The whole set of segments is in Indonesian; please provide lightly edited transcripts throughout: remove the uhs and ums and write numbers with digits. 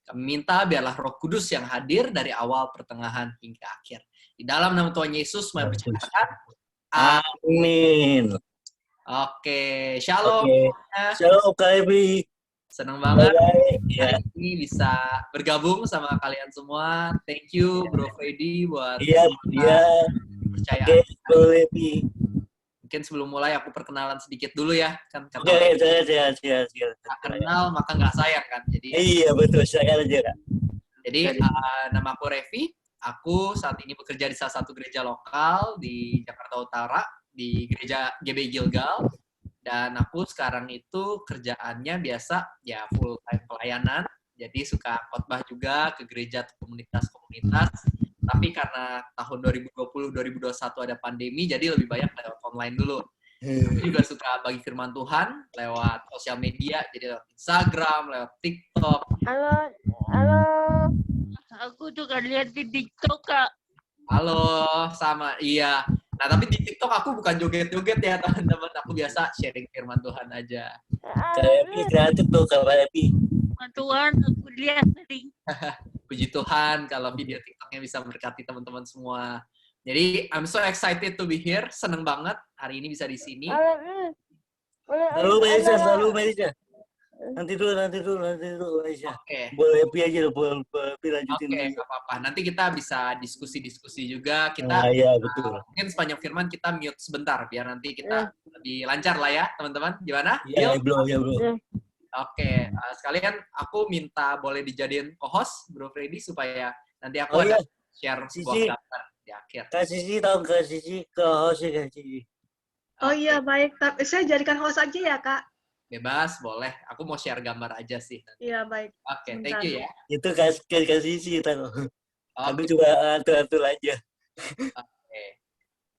Kami minta biarlah Roh Kudus yang hadir dari awal, pertengahan, hingga akhir. Di dalam nama Tuhan Yesus, mari berkatakan, amin. Oke, shalom. Oke. Shalom Kak Ebi. Senang banget ya. hari ini bisa bergabung sama kalian semua. Thank you Bro Freddy buat Iya. kepercayaan. Boleh Bi. Mungkin sebelum mulai aku perkenalan sedikit dulu ya. Kan kata saya tak kenal maka nggak sayang kan. Jadi iya betul, saya aja Kak. Jadi nama aku Revi. Aku saat ini bekerja di salah satu gereja lokal di Jakarta Utara, di gereja GB Gilgal. Dan aku sekarang itu kerjaannya biasa ya full time pelayanan. Jadi suka khotbah juga ke gereja komunitas-komunitas. Tapi karena tahun 2020-2021 ada pandemi, jadi lebih banyak lewat online dulu. Aku juga suka bagi firman Tuhan lewat sosial media, jadi lewat Instagram, lewat TikTok. Halo. Aku juga lihat di TikTok, Kak. Halo, sama. Iya. Nah, tapi di TikTok aku bukan joget-joget ya, teman-teman. Aku biasa sharing firman Tuhan aja. Kayak Ebi kreatif tuh Kak Ebi. Tuhan, aku lihat tadi. Puji Tuhan kalau video TikToknya bisa berkati teman-teman semua. Jadi, I'm so excited to be here. Seneng banget hari ini bisa di sini. Selalu Malaysia. Nanti dulu Malaysia. Oke. Boleh Ebi aja, boleh lanjutin. Oke, nggak apa-apa. Nanti kita bisa diskusi-diskusi juga. Kita iya, betul. Mungkin sepanjang firman kita mute sebentar biar nanti kita lebih lancar lah ya, teman-teman. Gimana? Iya, bro. Oke, sekalian aku minta boleh dijadiin co-host Bro Freddy supaya nanti aku ada share sebuah gambar di akhir. Kak Sisi tahu Kak Sisi ke host ya Kak Sisi. Oh iya, baik. Tapi saya jadikan host aja ya, Kak. Bebas, boleh. Aku mau share gambar aja sih. Iya, baik. Oke, thank you ya. Itu Kak Sisi tahu. Aku Oke. coba atur aja. Oke.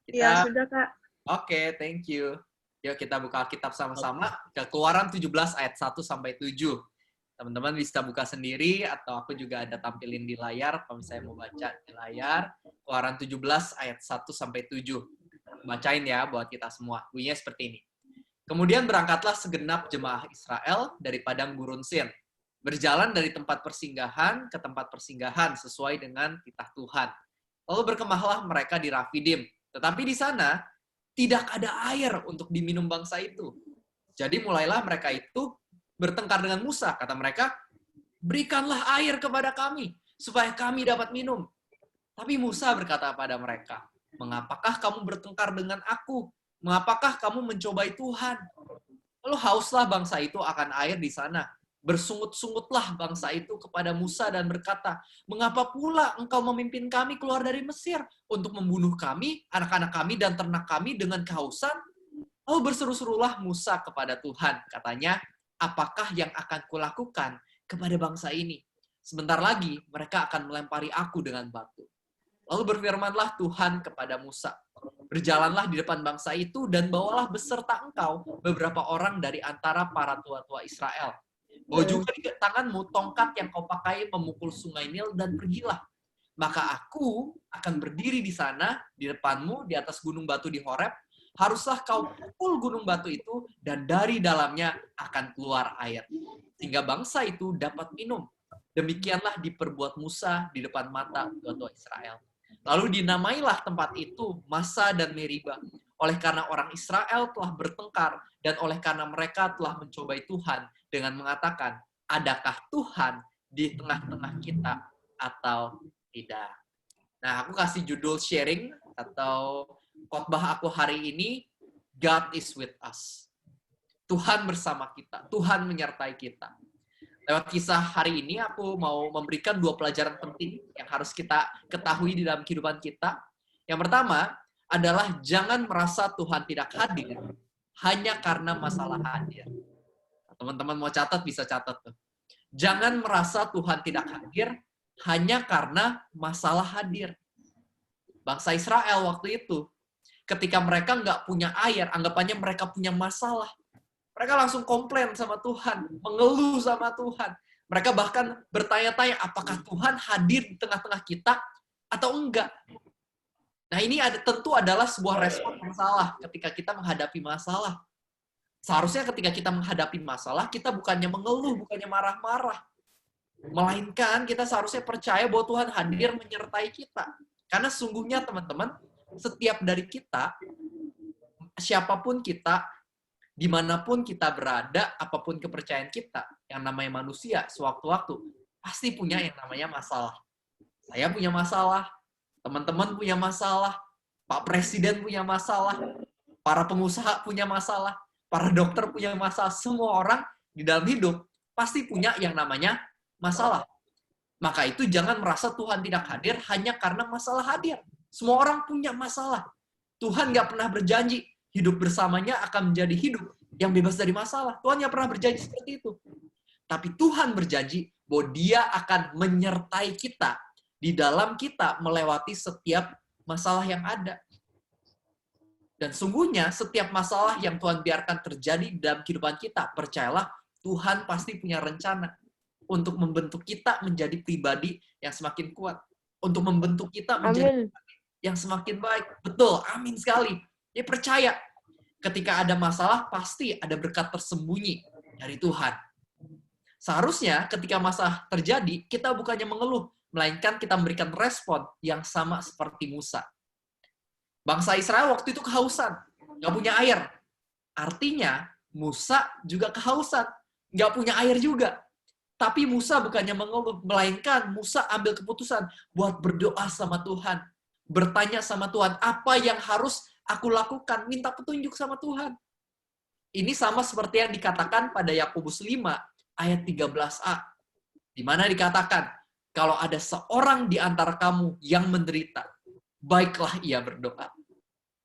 Iya, sudah, Kak. Oke, thank you. Yuk kita buka Alkitab sama-sama ke Keluaran 17 ayat 1 sampai 7. Teman-teman bisa buka sendiri atau aku juga ada tampilin di layar kalau misalnya mau baca di layar. Keluaran 17 ayat 1 sampai 7. Bacain ya buat kita semua. Bunyinya seperti ini. Kemudian berangkatlah segenap jemaah Israel dari padang gurun Sin, berjalan dari tempat persinggahan ke tempat persinggahan sesuai dengan titah Tuhan. Lalu berkemahlah mereka di Rafidim. Tetapi di sana tidak ada air untuk diminum bangsa itu. Jadi mulailah mereka itu bertengkar dengan Musa. Kata mereka, berikanlah air kepada kami, supaya kami dapat minum. Tapi Musa berkata pada mereka, mengapakah kamu bertengkar dengan aku? Mengapakah kamu mencobai Tuhan? Lalu hauslah bangsa itu akan air di sana. Bersungut-sungutlah bangsa itu kepada Musa dan berkata, mengapa pula engkau memimpin kami keluar dari Mesir untuk membunuh kami, anak-anak kami, dan ternak kami dengan kehausan? Lalu berseru-serulah Musa kepada Tuhan. Katanya, apakah yang akan kulakukan kepada bangsa ini? Sebentar lagi mereka akan melempari aku dengan batu. Lalu berfirmanlah Tuhan kepada Musa, berjalanlah di depan bangsa itu dan bawalah beserta engkau beberapa orang dari antara para tua-tua Israel. Bawa juga di tanganmu tongkat yang kau pakai memukul sungai Nil dan pergilah. Maka aku akan berdiri di sana, di depanmu, di atas gunung batu di Horeb. Haruslah kau pukul gunung batu itu dan dari dalamnya akan keluar air. Sehingga bangsa itu dapat minum. Demikianlah diperbuat Musa di depan mata tua-tua Israel. Lalu dinamailah tempat itu Masa dan Meriba. Oleh karena orang Israel telah bertengkar dan oleh karena mereka telah mencobai Tuhan dengan mengatakan, adakah Tuhan di tengah-tengah kita atau tidak? Nah, aku kasih judul sharing atau khotbah aku hari ini, God is with us. Tuhan bersama kita, Tuhan menyertai kita. Lewat kisah hari ini, aku mau memberikan 2 pelajaran penting yang harus kita ketahui di dalam kehidupan kita. Yang pertama adalah jangan merasa Tuhan tidak hadir hanya karena masalah hadir. Teman-teman mau catat, bisa catat tuh. Jangan merasa Tuhan tidak hadir hanya karena masalah hadir. Bangsa Israel waktu itu, ketika mereka nggak punya air, anggapannya mereka punya masalah. Mereka langsung komplain sama Tuhan, mengeluh sama Tuhan. Mereka bahkan bertanya-tanya, apakah Tuhan hadir di tengah-tengah kita atau enggak? Nah, ini tentu adalah sebuah respon yang salah ketika kita menghadapi masalah. Seharusnya ketika kita menghadapi masalah, kita bukannya mengeluh, bukannya marah-marah. Melainkan kita seharusnya percaya bahwa Tuhan hadir menyertai kita. Karena sungguhnya teman-teman, setiap dari kita, siapapun kita, dimanapun kita berada, apapun kepercayaan kita, yang namanya manusia, sewaktu-waktu, pasti punya yang namanya masalah. Saya punya masalah, teman-teman punya masalah, Pak Presiden punya masalah, para pengusaha punya masalah, para dokter punya masalah, semua orang di dalam hidup pasti punya yang namanya masalah. Maka itu jangan merasa Tuhan tidak hadir hanya karena masalah hadir. Semua orang punya masalah. Tuhan nggak pernah berjanji hidup bersamanya akan menjadi hidup yang bebas dari masalah. Tuhan nggak pernah berjanji seperti itu. Tapi Tuhan berjanji bahwa Dia akan menyertai kita di dalam kita melewati setiap masalah yang ada. Dan sungguhnya setiap masalah yang Tuhan biarkan terjadi dalam kehidupan kita, percayalah Tuhan pasti punya rencana untuk membentuk kita menjadi pribadi yang semakin kuat. Untuk membentuk kita menjadi pribadi yang semakin baik. Betul, amin sekali. Ya percaya, ketika ada masalah, pasti ada berkat tersembunyi dari Tuhan. Seharusnya ketika masalah terjadi, kita bukannya mengeluh, melainkan kita memberikan respon yang sama seperti Musa. Bangsa Israel waktu itu kehausan, nggak punya air. Artinya, Musa juga kehausan, nggak punya air juga. Tapi Musa bukannya mengeluh, melainkan Musa ambil keputusan buat berdoa sama Tuhan. Bertanya sama Tuhan, apa yang harus aku lakukan? Minta petunjuk sama Tuhan. Ini sama seperti yang dikatakan pada Yakobus 5 ayat 13a. Di mana dikatakan, kalau ada seorang di antara kamu yang menderita, baiklah ia berdoa.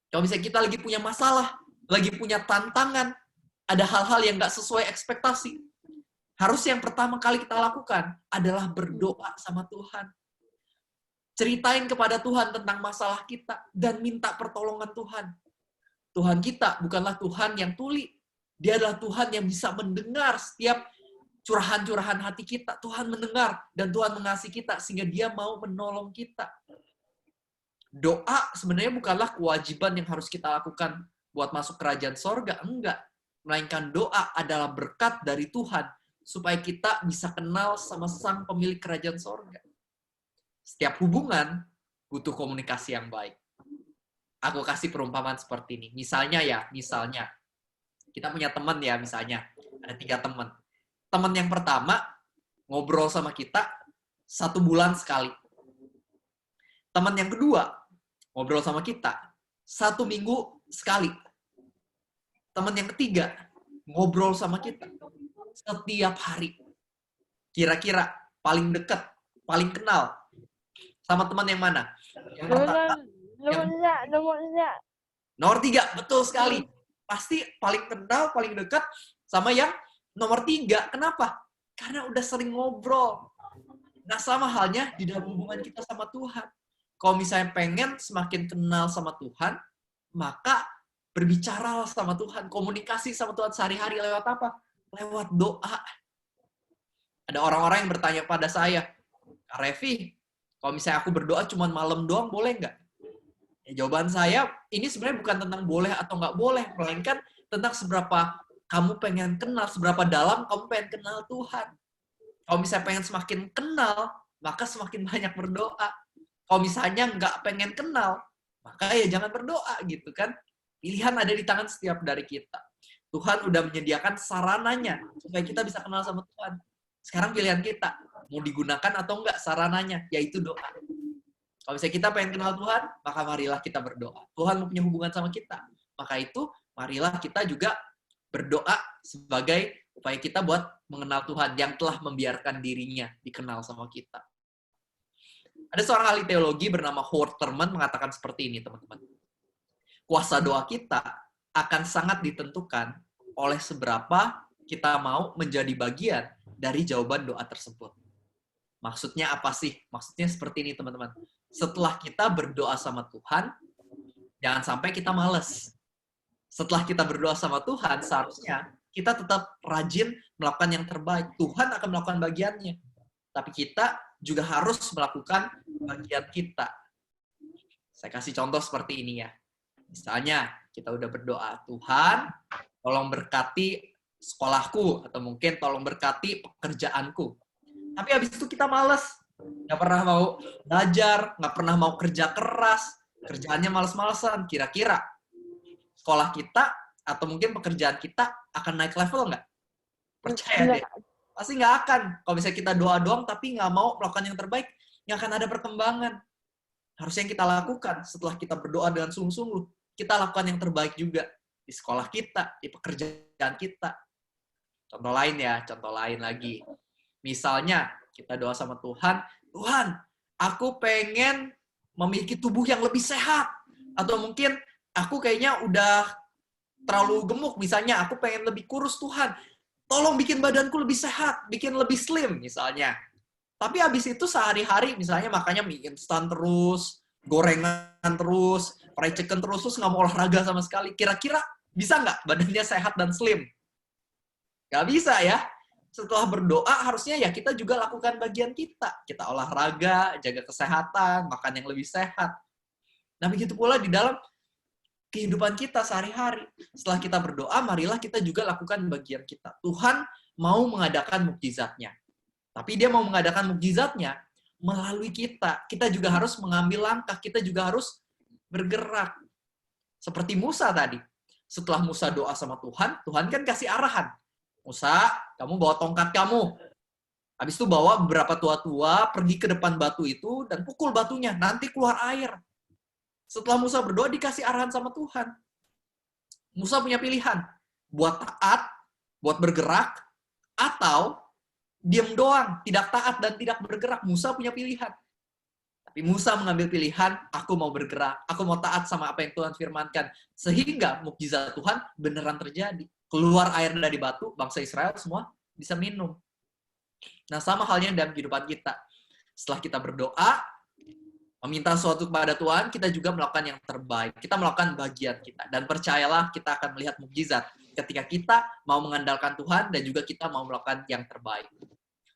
Kalau misalnya kita lagi punya masalah, lagi punya tantangan, ada hal-hal yang nggak sesuai ekspektasi, harus yang pertama kali kita lakukan adalah berdoa sama Tuhan. Ceritain kepada Tuhan tentang masalah kita dan minta pertolongan Tuhan. Tuhan kita bukanlah Tuhan yang tuli. Dia adalah Tuhan yang bisa mendengar setiap curahan-curahan hati kita. Tuhan mendengar dan Tuhan mengasihi kita sehingga Dia mau menolong kita. Doa sebenarnya bukanlah kewajiban yang harus kita lakukan buat masuk kerajaan sorga. Enggak. Melainkan doa adalah berkat dari Tuhan supaya kita bisa kenal sama sang pemilik kerajaan sorga. Setiap hubungan butuh komunikasi yang baik. Aku kasih perumpamaan seperti ini. Misalnya kita punya teman ya, misalnya ada 3 teman. Teman yang pertama ngobrol sama kita 1 bulan sekali. Teman yang kedua ngobrol sama kita 1 minggu sekali. Teman yang ketiga ngobrol sama kita setiap hari. Kira-kira paling dekat, paling kenal sama teman yang mana? Yang pertama, nomor 3, betul sekali. Pasti paling kenal, paling dekat sama yang nomor 3. Kenapa? Karena udah sering ngobrol. Nah, sama halnya di dalam hubungan kita sama Tuhan. Kalau misalnya pengen semakin kenal sama Tuhan, maka berbicaralah sama Tuhan, komunikasi sama Tuhan sehari-hari lewat apa? Lewat doa. Ada orang-orang yang bertanya pada saya, Kak Revi, kalau misalnya aku berdoa cuma malam doang, boleh nggak? Ya, jawaban saya, ini sebenarnya bukan tentang boleh atau nggak boleh, melainkan tentang seberapa kamu pengen kenal, seberapa dalam kamu pengen kenal Tuhan. Kalau misalnya pengen semakin kenal, maka semakin banyak berdoa. Kalau misalnya nggak pengen kenal, maka ya jangan berdoa gitu kan. Pilihan ada di tangan setiap dari kita. Tuhan udah menyediakan sarananya supaya kita bisa kenal sama Tuhan. Sekarang pilihan kita, mau digunakan atau enggak sarananya, yaitu doa. Kalau misalnya kita pengen kenal Tuhan, maka marilah kita berdoa. Tuhan mau punya hubungan sama kita. Maka itu, marilah kita juga berdoa sebagai upaya kita buat mengenal Tuhan yang telah membiarkan dirinya dikenal sama kita. Ada seorang ahli teologi bernama Howard Thurman mengatakan seperti ini, teman-teman. Kuasa doa kita akan sangat ditentukan oleh seberapa kita mau menjadi bagian dari jawaban doa tersebut. Maksudnya apa sih? Maksudnya seperti ini, teman-teman. Setelah kita berdoa sama Tuhan, jangan sampai kita malas. Setelah kita berdoa sama Tuhan, seharusnya kita tetap rajin melakukan yang terbaik. Tuhan akan melakukan bagiannya. Tapi kita juga harus melakukan bagian kita. Saya kasih contoh seperti ini ya. Misalnya, kita udah berdoa, Tuhan, tolong berkati sekolahku, atau mungkin tolong berkati pekerjaanku. Tapi habis itu kita males. Nggak pernah mau belajar, nggak pernah mau kerja keras, kerjaannya males-malesan. Kira-kira sekolah kita atau mungkin pekerjaan kita akan naik level nggak? Percaya deh. Pasti nggak akan. Kalau misalnya kita doa doang tapi nggak mau melakukan yang terbaik, nggak akan ada perkembangan. Harusnya yang kita lakukan setelah kita berdoa dengan sungguh-sungguh, kita lakukan yang terbaik juga di sekolah kita, di pekerjaan kita. Contoh lain ya, contoh lain lagi. Misalnya, kita doa sama Tuhan, Tuhan, aku pengen memiliki tubuh yang lebih sehat. Atau mungkin aku kayaknya udah terlalu gemuk, misalnya aku pengen lebih kurus, Tuhan. Tolong bikin badanku lebih sehat, bikin lebih slim, misalnya. Tapi habis itu sehari-hari, misalnya makannya mie instan terus, gorengan terus, fried chicken terus nggak mau olahraga sama sekali. Kira-kira bisa nggak badannya sehat dan slim? Nggak bisa ya. Setelah berdoa, harusnya ya kita juga lakukan bagian kita. Kita olahraga, jaga kesehatan, makan yang lebih sehat. Nah, begitu pula di dalam kehidupan kita sehari-hari. Setelah kita berdoa, marilah kita juga lakukan bagian kita. Tuhan mau mengadakan mukjizatnya. Tapi dia mau mengadakan mukjizatnya melalui kita. Kita juga harus mengambil langkah, kita juga harus bergerak. Seperti Musa tadi. Setelah Musa doa sama Tuhan, Tuhan kan kasih arahan. Musa, kamu bawa tongkat kamu. Habis itu bawa beberapa tua-tua, pergi ke depan batu itu, dan pukul batunya, nanti keluar air. Setelah Musa berdoa, dikasih arahan sama Tuhan. Musa punya pilihan, buat taat, buat bergerak, atau diam doang, tidak taat dan tidak bergerak. Musa punya pilihan. Tapi Musa mengambil pilihan, aku mau bergerak, aku mau taat sama apa yang Tuhan firmankan. Sehingga mukjizat Tuhan beneran terjadi. Keluar air dari batu, bangsa Israel semua bisa minum. Nah, sama halnya dalam kehidupan kita. Setelah kita berdoa, meminta sesuatu kepada Tuhan, kita juga melakukan yang terbaik. Kita melakukan bagian kita. Dan percayalah, kita akan melihat mukjizat ketika kita mau mengandalkan Tuhan dan juga kita mau melakukan yang terbaik.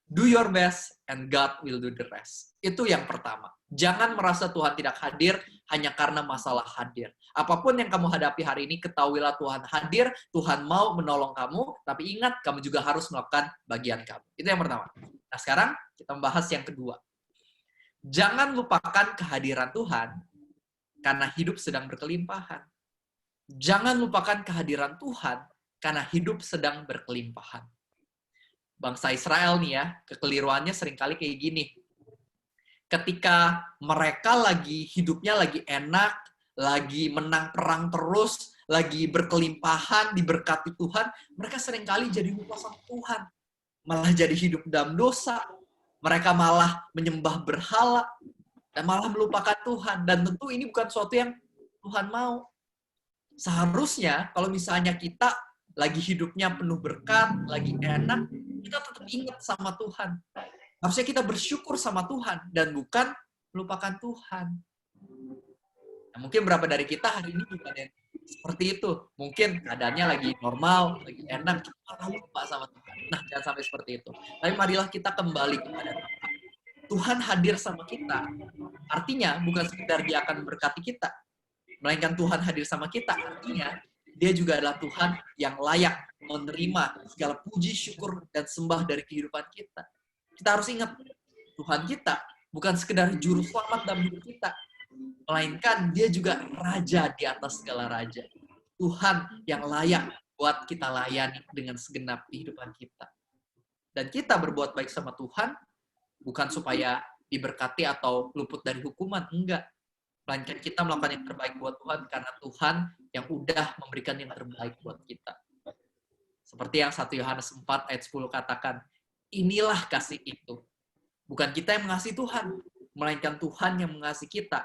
Do your best and God will do the rest. Itu yang pertama. Jangan merasa Tuhan tidak hadir hanya karena masalah hadir. Apapun yang kamu hadapi hari ini, ketahuilah Tuhan hadir, Tuhan mau menolong kamu, tapi ingat, kamu juga harus melakukan bagian kamu. Itu yang pertama. Nah, sekarang kita membahas yang kedua. Jangan lupakan kehadiran Tuhan karena hidup sedang berkelimpahan. Jangan lupakan kehadiran Tuhan karena hidup sedang berkelimpahan. Bangsa Israel nih ya, kekeliruannya seringkali kayak gini. Ketika mereka hidupnya lagi enak, lagi menang perang terus, lagi berkelimpahan, diberkati Tuhan, mereka seringkali jadi lupa sama Tuhan. Malah jadi hidup dalam dosa. Mereka malah menyembah berhala, dan malah melupakan Tuhan. Dan tentu ini bukan sesuatu yang Tuhan mau. Seharusnya, kalau misalnya kita lagi hidupnya penuh berkat, lagi enak, kita tetap ingat sama Tuhan. Harusnya kita bersyukur sama Tuhan, dan bukan melupakan Tuhan. Nah, mungkin beberapa dari kita hari ini juga ada yang seperti itu. Mungkin keadaannya lagi normal, lagi enak, kita malah lupa sama Tuhan. Nah, jangan sampai seperti itu. Tapi marilah kita kembali kepada Tuhan. Tuhan hadir sama kita. Artinya, bukan sekedar dia akan memberkati kita, melainkan Tuhan hadir sama kita. Artinya, dia juga adalah Tuhan yang layak menerima segala puji, syukur, dan sembah dari kehidupan kita. Kita harus ingat, Tuhan kita bukan sekedar juru selamat dalam hidup kita, melainkan dia juga raja di atas segala raja. Tuhan yang layak buat kita layani dengan segenap kehidupan kita. Dan kita berbuat baik sama Tuhan, bukan supaya diberkati atau luput dari hukuman, enggak. Melainkan kita melakukan yang terbaik buat Tuhan, karena Tuhan yang udah memberikan yang terbaik buat kita. Seperti yang 1 Yohanes 4 ayat 10 katakan, inilah kasih itu. Bukan kita yang mengasihi Tuhan, melainkan Tuhan yang mengasihi kita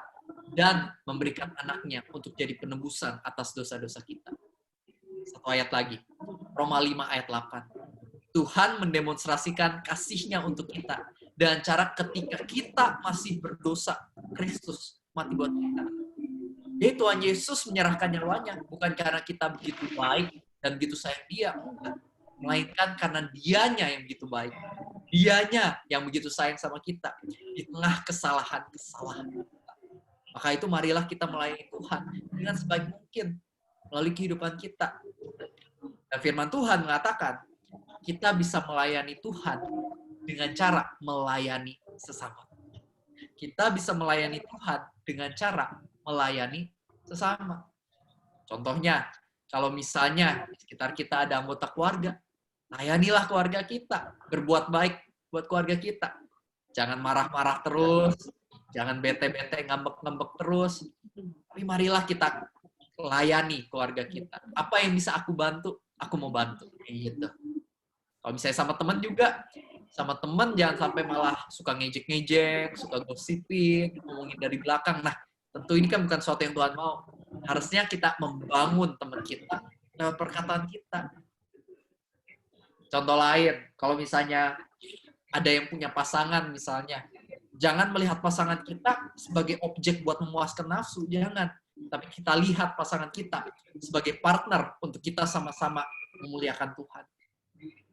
dan memberikan anaknya untuk jadi penebusan atas dosa-dosa kita. Satu ayat lagi, Roma 5 ayat 8. Tuhan mendemonstrasikan kasih-Nya untuk kita dengan cara ketika kita masih berdosa, Kristus mati buat kita. Jadi Tuhan Yesus menyerahkan nyawanya bukan karena kita begitu baik dan begitu sayang Dia, melainkan karena Dianya yang begitu baik. Dianya yang begitu sayang sama kita di tengah kesalahan-kesalahan kita. Maka itu marilah kita melayani Tuhan dengan sebaik mungkin melalui kehidupan kita. Dan firman Tuhan mengatakan, kita bisa melayani Tuhan dengan cara melayani sesama. Kita bisa melayani Tuhan dengan cara melayani sesama. Contohnya, kalau misalnya di sekitar kita ada anggota keluarga, layanilah keluarga kita, berbuat baik buat keluarga kita. Jangan marah-marah terus, jangan bete-bete, ngambek-ngambek terus. Tapi marilah kita layani keluarga kita. Apa yang bisa aku bantu, aku mau bantu. Kayak gitu. Kalau misalnya sama teman juga, sama teman jangan sampai malah suka ngejek-ngejek, suka gosipin, ngomongin dari belakang. Nah, tentu ini kan bukan sesuatu yang Tuhan mau. Harusnya kita membangun teman kita lewat perkataan kita. Contoh lain, kalau misalnya ada yang punya pasangan misalnya, jangan melihat pasangan kita sebagai objek buat memuaskan nafsu, jangan. Tapi kita lihat pasangan kita sebagai partner untuk kita sama-sama memuliakan Tuhan.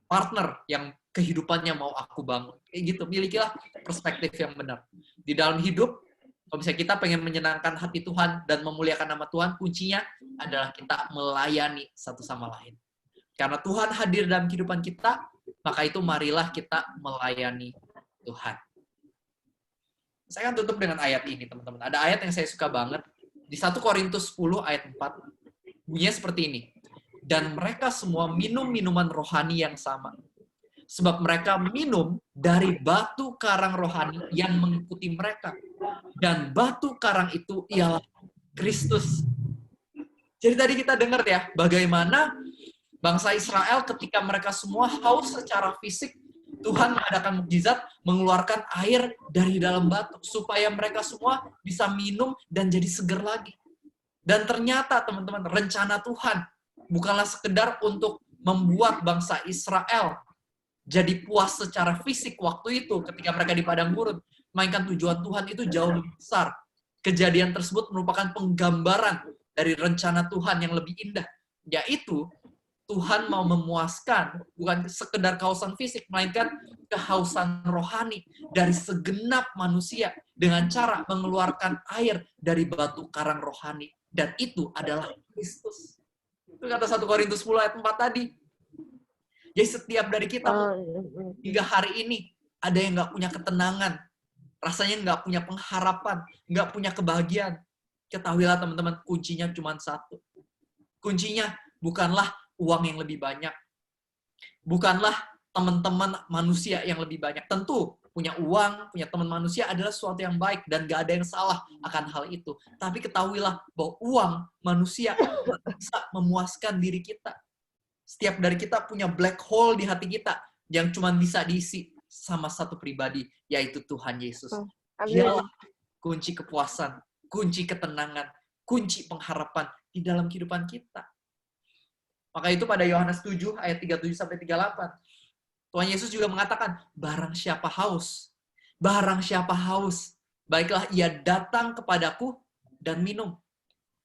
Partner yang kehidupannya mau aku bangun. Kayak gitu, milikilah perspektif yang benar. Di dalam hidup, kalau misalnya kita pengen menyenangkan hati Tuhan dan memuliakan nama Tuhan, kuncinya adalah kita melayani satu sama lain. Karena Tuhan hadir dalam kehidupan kita, maka itu marilah kita melayani Tuhan. Saya akan tutup dengan ayat ini, teman-teman. Ada ayat yang saya suka banget. Di 1 Korintus 10 ayat 4, bunyinya seperti ini. Dan mereka semua minum minuman rohani yang sama. Sebab mereka minum dari batu karang rohani yang mengikuti mereka. Dan batu karang itu ialah Kristus. Jadi tadi kita dengar ya, bagaimana bangsa Israel ketika mereka semua haus secara fisik, Tuhan mengadakan mukjizat, mengeluarkan air dari dalam batu, supaya mereka semua bisa minum dan jadi seger lagi. Dan ternyata, teman-teman, rencana Tuhan bukanlah sekedar untuk membuat bangsa Israel jadi puas secara fisik waktu itu ketika mereka di padang gurun, melainkan tujuan Tuhan itu jauh lebih besar. Kejadian tersebut merupakan penggambaran dari rencana Tuhan yang lebih indah, yaitu Tuhan mau memuaskan bukan sekedar kehausan fisik, melainkan kehausan rohani dari segenap manusia dengan cara mengeluarkan air dari batu karang rohani. Dan itu adalah Kristus. Itu kata 1 Korintus 10 ayat 4 tadi. Jadi setiap dari kita hingga hari ini ada yang nggak punya ketenangan, rasanya nggak punya pengharapan, nggak punya kebahagiaan. Ketahuilah teman-teman, kuncinya cuma satu. Kuncinya bukanlah uang yang lebih banyak. Bukanlah teman-teman manusia yang lebih banyak. Tentu, punya uang, punya teman manusia adalah sesuatu yang baik dan gak ada yang salah akan hal itu. Tapi ketahuilah bahwa uang manusia bisa memuaskan diri kita. Setiap dari kita punya black hole di hati kita yang cuma bisa diisi sama satu pribadi, yaitu Tuhan Yesus. Dialah kunci kepuasan, kunci ketenangan, kunci pengharapan di dalam kehidupan kita. Maka itu pada Yohanes 7 ayat 37-38. Tuhan Yesus juga mengatakan, barang siapa haus, baiklah ia datang kepadaku dan minum.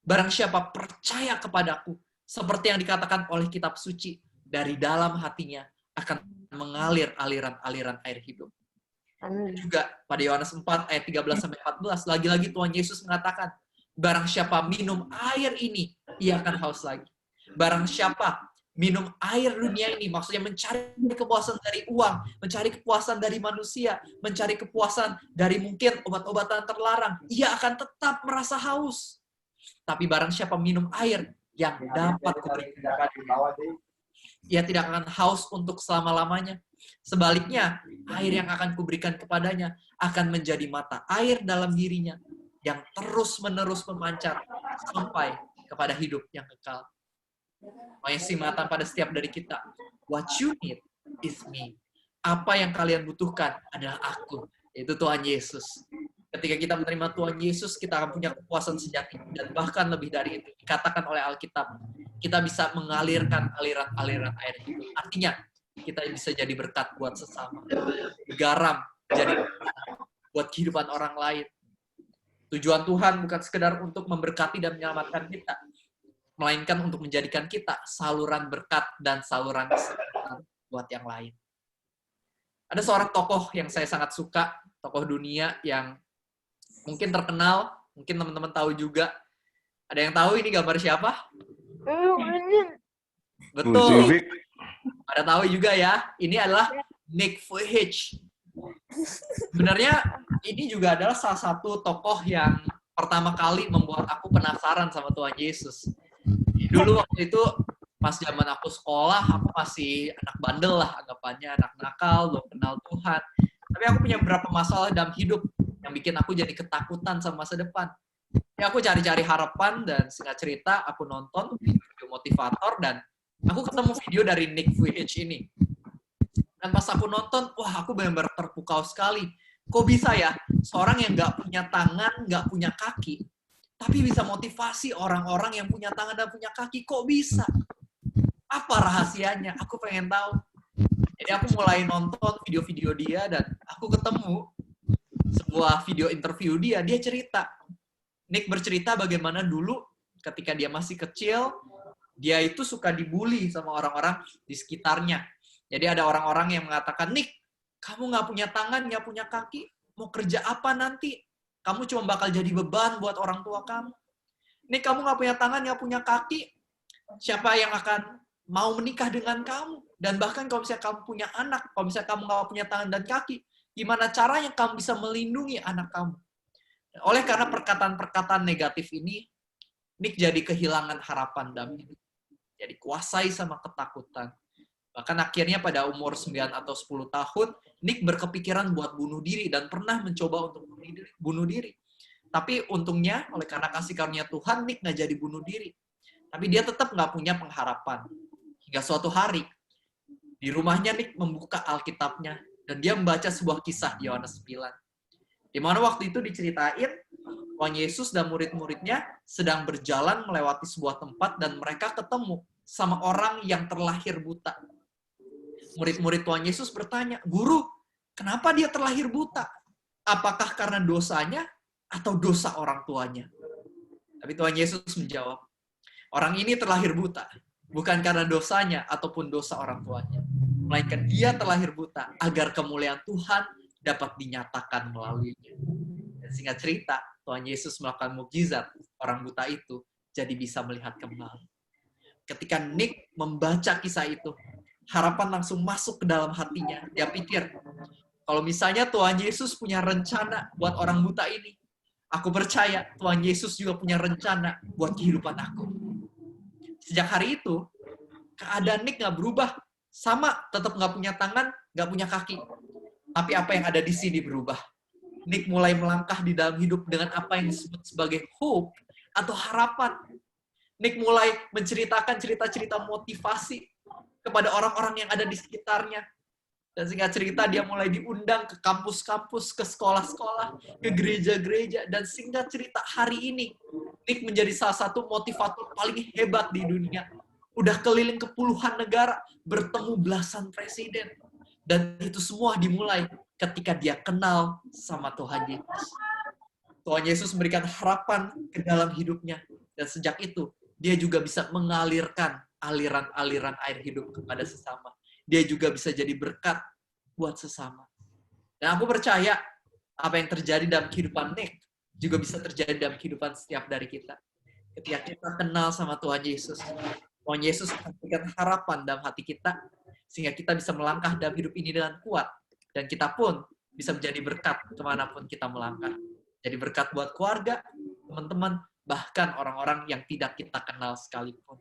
Barang siapa percaya kepadaku, seperti yang dikatakan oleh kitab suci, dari dalam hatinya akan mengalir aliran-aliran air hidup. Juga pada Yohanes 4 ayat 13-14, lagi-lagi Tuhan Yesus mengatakan, barang siapa minum air ini, ia akan haus lagi. Barang siapa minum air dunia ini, maksudnya mencari kepuasan dari uang, mencari kepuasan dari manusia, mencari kepuasan dari mungkin obat-obatan terlarang, ia akan tetap merasa haus. Tapi barang siapa minum air yang dapat kuberikan, ia tidak akan haus untuk selama-lamanya. Sebaliknya, air yang akan kuberikan kepadanya akan menjadi mata air dalam dirinya yang terus-menerus memancar sampai kepada hidup yang kekal. Simatan pada setiap dari kita. What you need is me. Apa yang kalian butuhkan adalah aku, yaitu Tuhan Yesus. Ketika kita menerima Tuhan Yesus, kita akan punya kepuasan sejati. Dan bahkan lebih dari itu, dikatakan oleh Alkitab, kita bisa mengalirkan aliran-aliran air hidup. Artinya, kita bisa jadi berkat buat sesama. Garam jadi berkat buat kehidupan orang lain. Tujuan Tuhan bukan sekedar untuk memberkati dan menyelamatkan kita, melainkan untuk menjadikan kita saluran berkat dan saluran kesehatan buat yang lain. Ada seorang tokoh yang saya sangat suka, tokoh dunia yang mungkin terkenal, mungkin teman-teman tahu juga. Ada yang tahu ini gambar siapa? Betul. Ada tahu juga ya, ini adalah Nick Vujicic. Sebenarnya ini juga adalah salah satu tokoh yang pertama kali membuat aku penasaran sama Tuhan Yesus. Dulu waktu itu pas zaman aku sekolah, aku masih anak bandel lah anggapannya, anak nakal, belum kenal Tuhan. Tapi aku punya beberapa masalah dalam hidup yang bikin aku jadi ketakutan sama masa depan. Ya aku cari-cari harapan dan singkat cerita aku nonton video motivator dan aku ketemu video dari Nick Vujicic ini. Dan pas aku nonton, wah aku benar-benar terpukau sekali. Kok bisa ya, seorang yang nggak punya tangan, nggak punya kaki, tapi bisa motivasi orang-orang yang punya tangan dan punya kaki, kok bisa? Apa rahasianya? Aku pengen tahu. Jadi aku mulai nonton video-video dia dan aku ketemu sebuah video interview dia cerita. Nick bercerita bagaimana dulu ketika dia masih kecil, dia itu suka dibully sama orang-orang di sekitarnya. Jadi ada orang-orang yang mengatakan, Nick, kamu nggak punya tangan, nggak punya kaki, mau kerja apa nanti? Kamu cuma bakal jadi beban buat orang tua kamu. Nick, kamu nggak punya tangan, nggak punya kaki, siapa yang akan mau menikah dengan kamu? Dan bahkan kalau misalnya kamu punya anak, kalau misalnya kamu nggak punya tangan dan kaki, gimana caranya kamu bisa melindungi anak kamu? Oleh karena perkataan-perkataan negatif ini, Nick jadi kehilangan harapan dalam hidup. Jadi kuasai sama ketakutan. Bahkan akhirnya pada umur 9 atau 10 tahun, Nick berkepikiran buat bunuh diri dan pernah mencoba untuk bunuh diri. Tapi untungnya, oleh karena kasih karunia Tuhan, Nick nggak jadi bunuh diri. Tapi dia tetap nggak punya pengharapan. Hingga suatu hari, di rumahnya Nick membuka Alkitabnya, dan dia membaca sebuah kisah di Yohanes 9. Di mana waktu itu diceritain, Tuhan Yesus dan murid-muridnya sedang berjalan melewati sebuah tempat, dan mereka ketemu sama orang yang terlahir buta. Murid-murid Tuhan Yesus bertanya, Guru, kenapa dia terlahir buta? Apakah karena dosanya atau dosa orang tuanya? Tapi Tuhan Yesus menjawab, orang ini terlahir buta, bukan karena dosanya ataupun dosa orang tuanya. Melainkan dia terlahir buta, agar kemuliaan Tuhan dapat dinyatakan melaluinya. Dan singkat cerita, Tuhan Yesus melakukan mukjizat, orang buta itu jadi bisa melihat kembali. Ketika Nick membaca kisah itu, harapan langsung masuk ke dalam hatinya. Dia pikir, kalau misalnya Tuhan Yesus punya rencana buat orang buta ini, aku percaya Tuhan Yesus juga punya rencana buat kehidupan aku. Sejak hari itu, keadaan Nick nggak berubah. Sama, tetap nggak punya tangan, nggak punya kaki. Tapi apa yang ada di sini berubah. Nick mulai melangkah di dalam hidup dengan apa yang disebut sebagai hope atau harapan. Nick mulai menceritakan cerita-cerita motivasi kepada orang-orang yang ada di sekitarnya. Dan singkat cerita, dia mulai diundang ke kampus-kampus, ke sekolah-sekolah, ke gereja-gereja. Dan singkat cerita, hari ini, Nick menjadi salah satu motivator paling hebat di dunia. Udah keliling ke puluhan negara, bertemu belasan presiden. Dan itu semua dimulai ketika dia kenal sama Tuhan Yesus. Tuhan Yesus memberikan harapan ke dalam hidupnya. Dan sejak itu, dia juga bisa mengalirkan aliran-aliran air hidup kepada sesama. Dia juga bisa jadi berkat buat sesama. Dan aku percaya apa yang terjadi dalam kehidupan Nick juga bisa terjadi dalam kehidupan setiap dari kita. Ketika kita kenal sama Tuhan Yesus, Tuhan Yesus memberikan harapan dalam hati kita, sehingga kita bisa melangkah dalam hidup ini dengan kuat. Dan kita pun bisa menjadi berkat kemanapun kita melangkah. Jadi berkat buat keluarga, teman-teman, bahkan orang-orang yang tidak kita kenal sekalipun.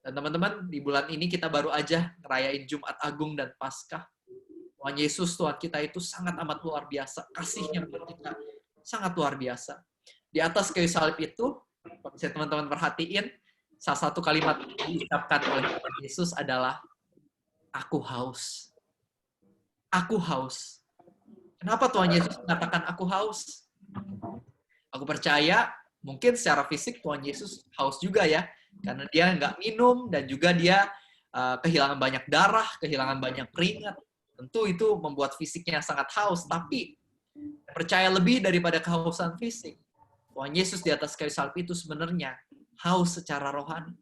Dan teman-teman, di bulan ini kita baru aja ngerayain Jumat Agung dan Paskah. Tuhan Yesus, Tuhan kita itu sangat amat luar biasa. Kasihnya buat kita sangat luar biasa. Di atas kayu salib itu, kalau bisa teman-teman perhatiin, salah satu kalimat yang diucapkan oleh Tuhan Yesus adalah, aku haus. Aku haus. Kenapa Tuhan Yesus mengatakan aku haus? Aku percaya, mungkin secara fisik Tuhan Yesus haus juga ya. Karena dia nggak minum dan juga dia kehilangan banyak darah, kehilangan banyak keringat. Tentu itu membuat fisiknya sangat haus. Tapi percaya lebih daripada kehausan fisik. Tuhan Yesus di atas kayu salib itu sebenarnya haus secara rohani.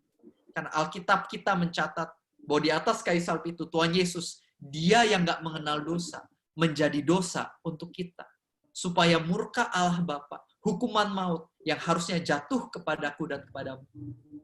Karena Alkitab kita mencatat bahwa di atas kayu salib itu Tuhan Yesus, dia yang nggak mengenal dosa, menjadi dosa untuk kita. Supaya murka Allah Bapa, hukuman maut yang harusnya jatuh kepadaku dan kepadamu,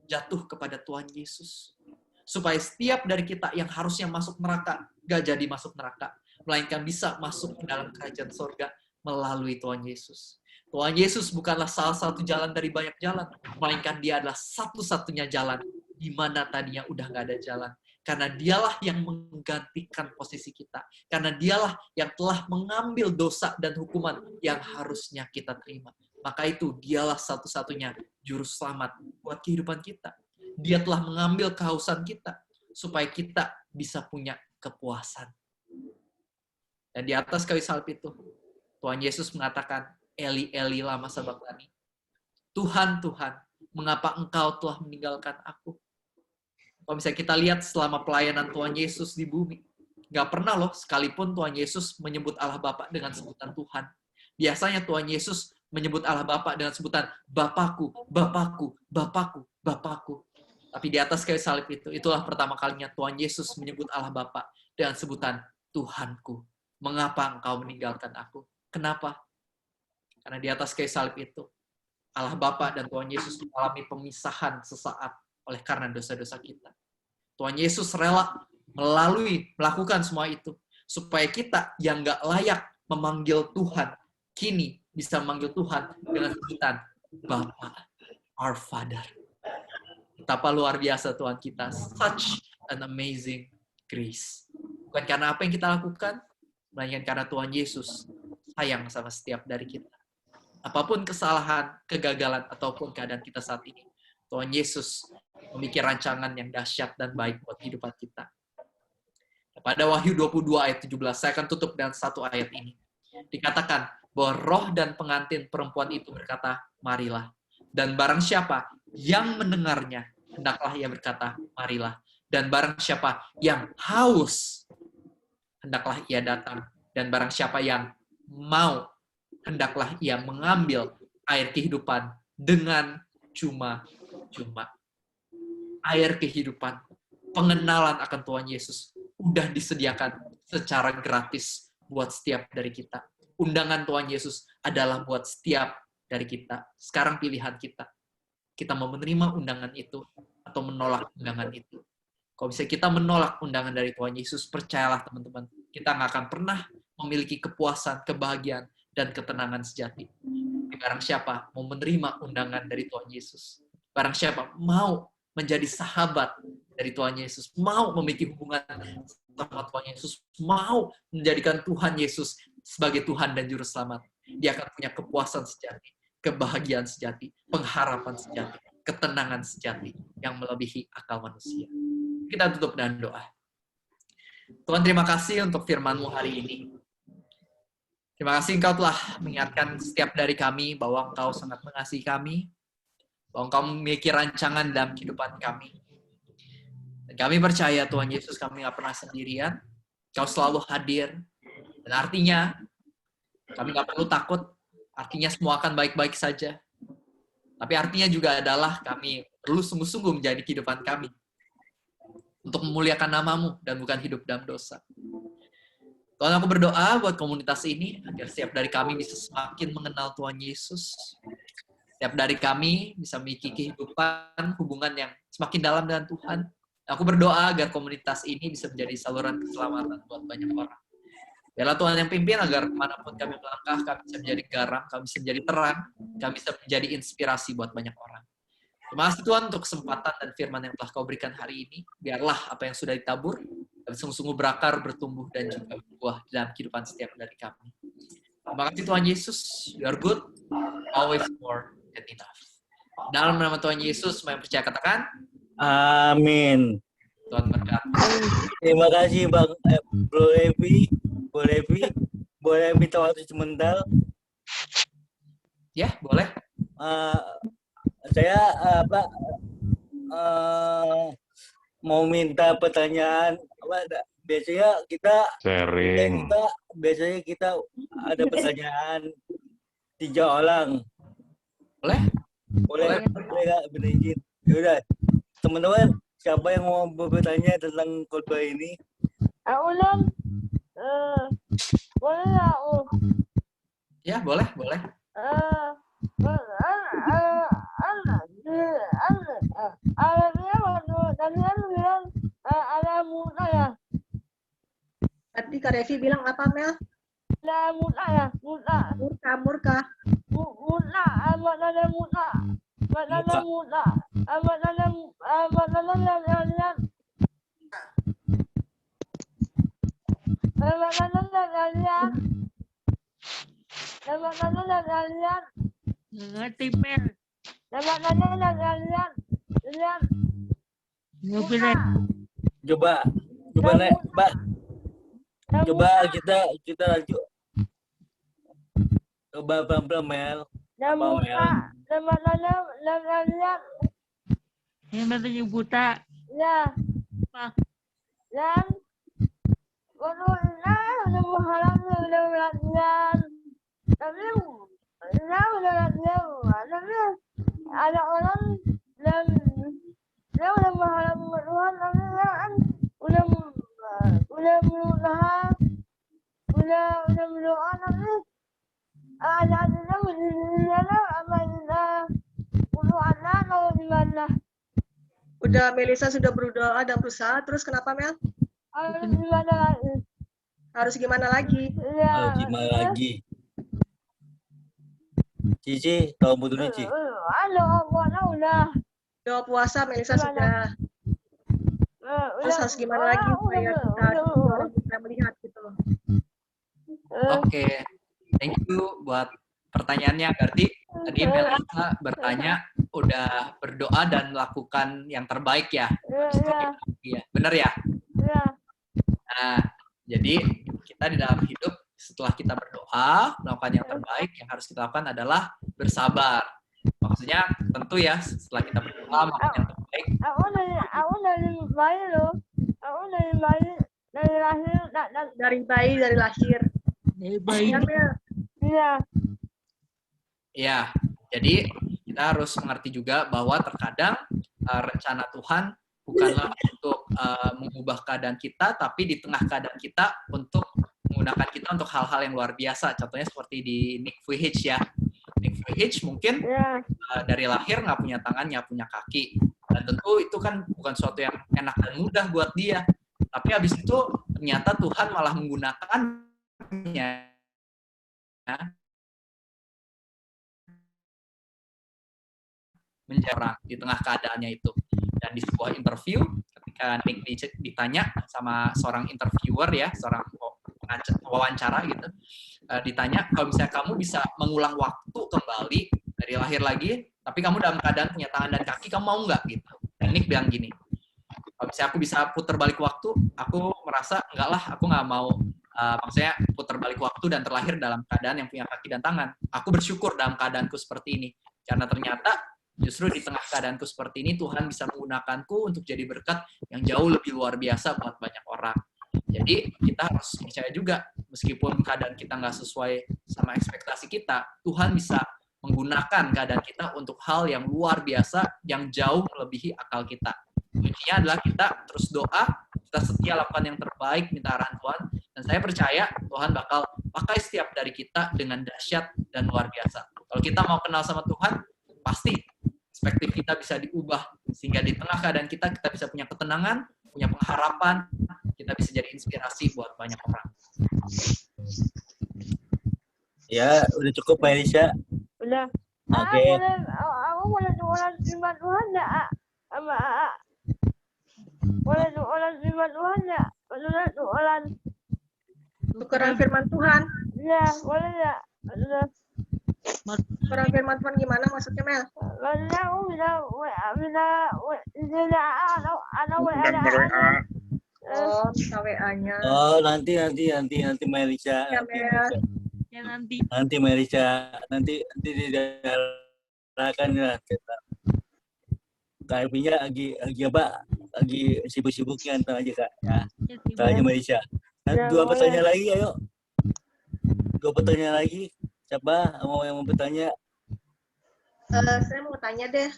jatuh kepada Tuhan Yesus. Supaya setiap dari kita yang harusnya masuk neraka, gak jadi masuk neraka. Melainkan bisa masuk ke dalam kerajaan surga melalui Tuhan Yesus. Tuhan Yesus bukanlah salah satu jalan dari banyak jalan, melainkan dia adalah satu-satunya jalan di mana tadinya udah gak ada jalan. Karena dialah yang menggantikan posisi kita. Karena dialah yang telah mengambil dosa dan hukuman yang harusnya kita terima. Maka itu dialah satu-satunya juru selamat buat kehidupan kita. Dia telah mengambil kehausan kita supaya kita bisa punya kepuasan. Dan di atas kayu salib itu, Tuhan Yesus mengatakan, Eli, Eli, lama sabachthani. Tuhan, Tuhan, mengapa engkau telah meninggalkan aku? Kalau misalnya kita lihat selama pelayanan Tuhan Yesus di bumi, nggak pernah loh sekalipun Tuhan Yesus menyebut Allah Bapa dengan sebutan Tuhan. Biasanya Tuhan Yesus menyebut Allah Bapa dengan sebutan Bapakku, Bapakku, Bapakku, Bapakku. Tapi di atas kayu salib itu, itulah pertama kalinya Tuhan Yesus menyebut Allah Bapa dengan sebutan Tuhanku. Mengapa engkau meninggalkan aku? Kenapa? Karena di atas kayu salib itu, Allah Bapa dan Tuhan Yesus mengalami pemisahan sesaat oleh karena dosa-dosa kita. Tuhan Yesus rela melakukan semua itu supaya kita yang nggak layak memanggil Tuhan kini bisa memanggil Tuhan dengan sebutan Bapa, our Father. Betapa luar biasa Tuhan kita, such an amazing grace. Bukan karena apa yang kita lakukan, melainkan karena Tuhan Yesus sayang sama setiap dari kita. Apapun kesalahan, kegagalan, ataupun keadaan kita saat ini, Tuhan Yesus memiliki rancangan yang dahsyat dan baik buat kehidupan kita. Pada Wahyu 22 ayat 17, saya akan tutup dengan satu ayat ini. Dikatakan bahwa roh dan pengantin perempuan itu berkata, marilah. Dan barang siapa yang mendengarnya, hendaklah ia berkata, marilah. Dan barang siapa yang haus, hendaklah ia datang. Dan barang siapa yang mau, hendaklah ia mengambil air kehidupan dengan cuma-cuma. Air kehidupan, pengenalan akan Tuhan Yesus udah disediakan secara gratis buat setiap dari kita. Undangan Tuhan Yesus adalah buat setiap dari kita. Sekarang pilihan kita. Kita mau menerima undangan itu atau menolak undangan itu. Kalau misalnya kita menolak undangan dari Tuhan Yesus, percayalah teman-teman, kita nggak akan pernah memiliki kepuasan, kebahagiaan, dan ketenangan sejati. Barang siapa mau menerima undangan dari Tuhan Yesus, barang siapa mau menjadi sahabat dari Tuhan Yesus, mau memiliki hubungan sama Tuhan Yesus, mau menjadikan Tuhan Yesus sebagai Tuhan dan Juru Selamat, dia akan punya kepuasan sejati, kebahagiaan sejati, pengharapan sejati, ketenangan sejati yang melebihi akal manusia. Kita tutup dengan doa. Tuhan, terima kasih untuk firman-Mu hari ini. Terima kasih Engkau telah mengingatkan setiap dari kami bahwa Engkau sangat mengasihi kami, bahwa Engkau memiliki rancangan dalam kehidupan kami. Dan kami percaya Tuhan Yesus, kami nggak pernah sendirian. Engkau selalu hadir. Dan artinya, kami nggak perlu takut. Artinya semua akan baik-baik saja. Tapi artinya juga adalah kami perlu sungguh-sungguh menjadi kehidupan kami. Untuk memuliakan nama-Mu dan bukan hidup dalam dosa. Tuhan, aku berdoa buat komunitas ini, agar setiap dari kami bisa semakin mengenal Tuhan Yesus. Setiap dari kami bisa memiliki kehidupan, hubungan yang semakin dalam dengan Tuhan. Aku berdoa agar komunitas ini bisa menjadi saluran keselamatan buat banyak orang. Biarlah Tuhan yang pimpin agar kemanapun kami melangkah, kami bisa menjadi garam, kami bisa menjadi terang, kami bisa menjadi inspirasi buat banyak orang. Terima kasih Tuhan untuk kesempatan dan firman yang telah Kau berikan hari ini. Biarlah apa yang sudah ditabur, sungguh-sungguh berakar, bertumbuh, dan juga berbuah dalam kehidupan setiap dari kami. Terima kasih Tuhan Yesus, You are good, always more than enough. Dalam nama Tuhan Yesus, semua yang percaya katakan, Amin. Tuhan berkati. Terima kasih Bang Bro Levi. Boleh minta waktu sebentar? Ya, boleh. Saya mau minta pertanyaan. Biasanya Sharing. kita ada pertanyaan 3 orang. Boleh nggak berizin? Yaudah, teman-teman, siapa yang mau bertanya tentang khotbah ini? Ulang. Boleh nggak? Ya, boleh. Alatnya waktu tadi kan bilang Kak Revi bilang apa, Mel? Nah, murka ya, murka. Murka. Murka, maknanya murka. Maknanya murka. Maknanya lihat. Maknanya lihat. Maknanya lihat. Ngerti, Mel. Maknanya lihat. Lihat. Nggak bilang. Coba naik, Mbak. Coba kita lanjut. Coba pelan-pelan, Mel. Dan buta, dan maknanya lihat. Yang namanya buta. Ya. Apa? Dan udah menghalang udah latihan. Tapi udah latihan. Tapi ada orang dan dia udah menghalang Tuhan. Tapi kan udah berusaha, udah berdoa. Tapi ada begini apa untuk anak atau gimana? Udah Melisa sudah berdoa dan berusaha, terus kenapa, Mel? Gimana lagi? Harus gimana lagi? Ya. Gimana lagi? Cici, tolong butuh Cici. Halo, udah. Doa puasa Melisa sudah. Terus harus gimana lagi supaya orang bisa melihat gitu loh. Oke. Thank you buat pertanyaannya. Berarti tadi Melisa bertanya udah berdoa dan melakukan yang terbaik ya. Iya, benar ya? Ya. Nah, jadi kita di dalam hidup setelah kita berdoa, melakukan yang terbaik, yang harus kita lakukan adalah bersabar. Maksudnya tentu ya, setelah kita berdoa, melakukan yang terbaik. Aku dari bayi loh. Aku dari bayi, dari lahir. Dari bayi, dari lahir. Dari bayi. Ya, Mel. Iya. Ya, jadi kita harus mengerti juga bahwa terkadang rencana Tuhan bukanlah untuk mengubah keadaan kita, tapi di tengah keadaan kita untuk menggunakan kita untuk hal-hal yang luar biasa. Contohnya seperti di Nick Vujicic ya. Nick Vujicic mungkin dari lahir nggak punya tangan, nggak punya kaki. Dan tentu itu kan bukan sesuatu yang enak dan mudah buat dia. Tapi habis itu ternyata Tuhan malah menggunakannya menjadi orang di tengah keadaannya itu. Dan di sebuah interview, ketika Nick ditanya sama seorang interviewer ya, seorang wawancara gitu, ditanya kalau misalnya kamu bisa mengulang waktu kembali dari lahir lagi, tapi kamu dalam keadaan punya tangan dan kaki, kamu mau nggak gitu? Dan Nick bilang gini, kalau misalnya aku bisa putar balik waktu, aku merasa enggak lah, aku nggak mau. Maksudnya putar balik waktu dan terlahir dalam keadaan yang punya kaki dan tangan. Aku bersyukur dalam keadaanku seperti ini, karena ternyata justru di tengah keadaanku seperti ini, Tuhan bisa menggunakanku untuk jadi berkat yang jauh lebih luar biasa buat banyak orang. Jadi kita harus percaya juga, meskipun keadaan kita nggak sesuai sama ekspektasi kita, Tuhan bisa menggunakan keadaan kita untuk hal yang luar biasa, yang jauh melebihi akal kita. Kuncinya adalah kita terus doa, kita setia lakukan yang terbaik, minta arahan Tuhan, dan saya percaya Tuhan bakal pakai setiap dari kita dengan dahsyat dan luar biasa. Kalau kita mau kenal sama Tuhan, pasti perspektif kita bisa diubah, sehingga di tengah keadaan kita bisa punya ketenangan, punya pengharapan, kita bisa jadi inspirasi buat banyak orang. Ya, udah cukup Mbak Elisha. Udah. Oke. Aku boleh jualan firman Tuhan nggak? Sama boleh jualan firman Tuhan nggak? Boleh jualan. Tukeran firman Tuhan. Iya, boleh nggak? Udah. Tukeran firman Tuhan gimana maksudnya, Mel? Karena aku bisa ada WA. Oh, minta WA-nya. Oh, nanti Mbak Elisha. Ya, Mel. Ya nanti. Nanti Mbak Elisha, nanti diarahkan ya kita. KFI-nya lagi apa? Lagi sibuk-sibuknya ntar aja Kak. Ya. Ntar aja Mbak Elisha. Nanti dua pertanyaan lagi, ayo. Dua pertanyaan lagi. Siapa mau yang mau bertanya? Saya mau tanya deh.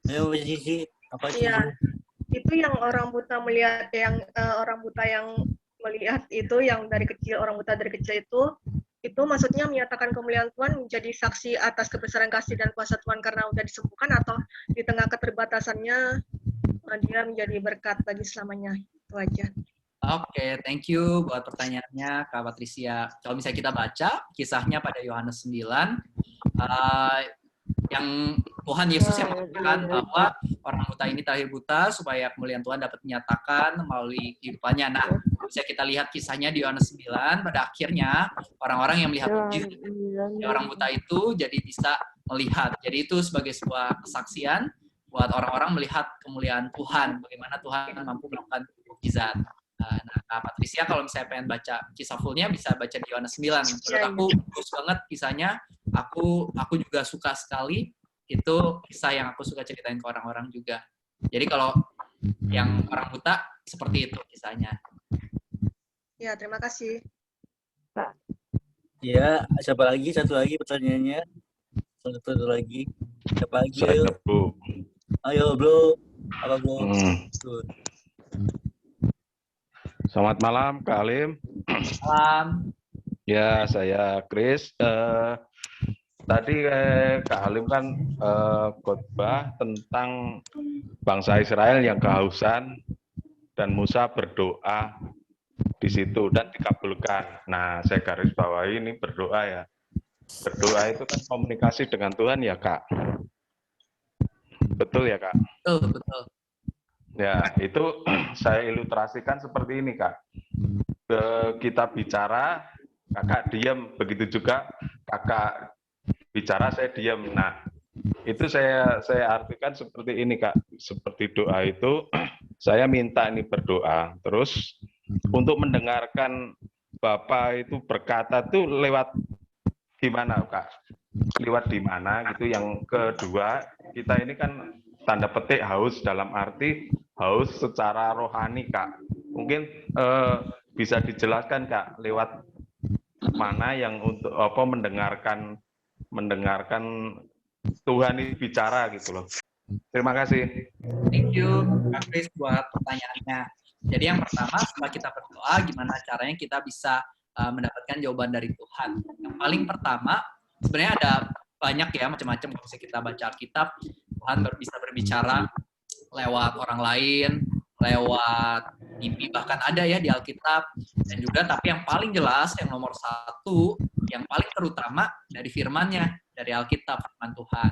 Ayo Mbak Cici. Apa sih? Iya. Itu yang orang buta melihat, yang orang buta yang melihat itu, yang dari kecil, orang buta dari kecil itu maksudnya menyatakan kemuliaan Tuhan, menjadi saksi atas kebesaran kasih dan kuasa Tuhan karena udah disembuhkan, atau di tengah keterbatasannya dia menjadi berkat bagi selamanya. Itu aja. Oke, thank you buat pertanyaannya Kak Patricia. Kalau misalnya kita baca kisahnya pada Yohanes 9, yang Tuhan Yesus yang mengatakan bahwa orang buta ini terlahir buta supaya kemuliaan Tuhan dapat dinyatakan melalui kehidupannya. Nah, bisa kita lihat kisahnya di Yohanes 9, pada akhirnya orang-orang yang melihat mujizat orang buta itu jadi bisa melihat. Jadi itu sebagai sebuah kesaksian buat orang-orang melihat kemuliaan Tuhan, bagaimana Tuhan mampu melakukan mujizat. Nah, Kak Patricia kalau misalnya pengen baca kisah fullnya bisa baca di Yohanes 9. Menurut aku bagus banget kisahnya. Aku juga suka sekali. Itu kisah yang aku suka ceritain ke orang-orang juga. Jadi kalau yang orang buta seperti itu kisahnya. Ya, terima kasih. Ya, siapa lagi? Satu lagi pertanyaannya. Satu lagi. Siapa lagi? Saya, Ayo, Bu. ayo bro. Apa bro? Tuh. Selamat malam, Kak Alim. Salam. Ya, saya Chris. Tadi Kak Alim kan khotbah tentang bangsa Israel yang kehausan dan Musa berdoa di situ dan dikabulkan. Nah, saya garis bawahi ini berdoa ya. Berdoa itu kan komunikasi dengan Tuhan ya, Kak. Betul ya, Kak? Betul. Ya, itu saya ilustrasikan seperti ini, Kak. Kita bicara, Kakak diam. Begitu juga Kakak bicara, saya diam. Nah, itu saya artikan seperti ini, Kak. Seperti doa itu, saya minta ini berdoa. Terus, untuk mendengarkan Bapak itu berkata tuh lewat gimana, Kak? Lewat di mana gitu. Yang kedua, kita ini kan tanda petik haus dalam arti haus secara rohani, Kak. Mungkin bisa dijelaskan, Kak, lewat mana yang untuk apa mendengarkan Tuhan ini bicara gitu loh. Terima kasih. Thank you, Kak Chris, buat pertanyaannya. Jadi yang pertama, setelah kita berdoa, gimana caranya kita bisa mendapatkan jawaban dari Tuhan. Yang paling pertama, sebenarnya ada banyak ya macam-macam. Kalau misalnya kita baca Alkitab, Tuhan bisa berbicara lewat orang lain, lewat mimpi, bahkan ada ya di Alkitab. Dan juga, tapi yang paling jelas, yang nomor satu, yang paling terutama dari firman-Nya, dari Alkitab, firman Tuhan.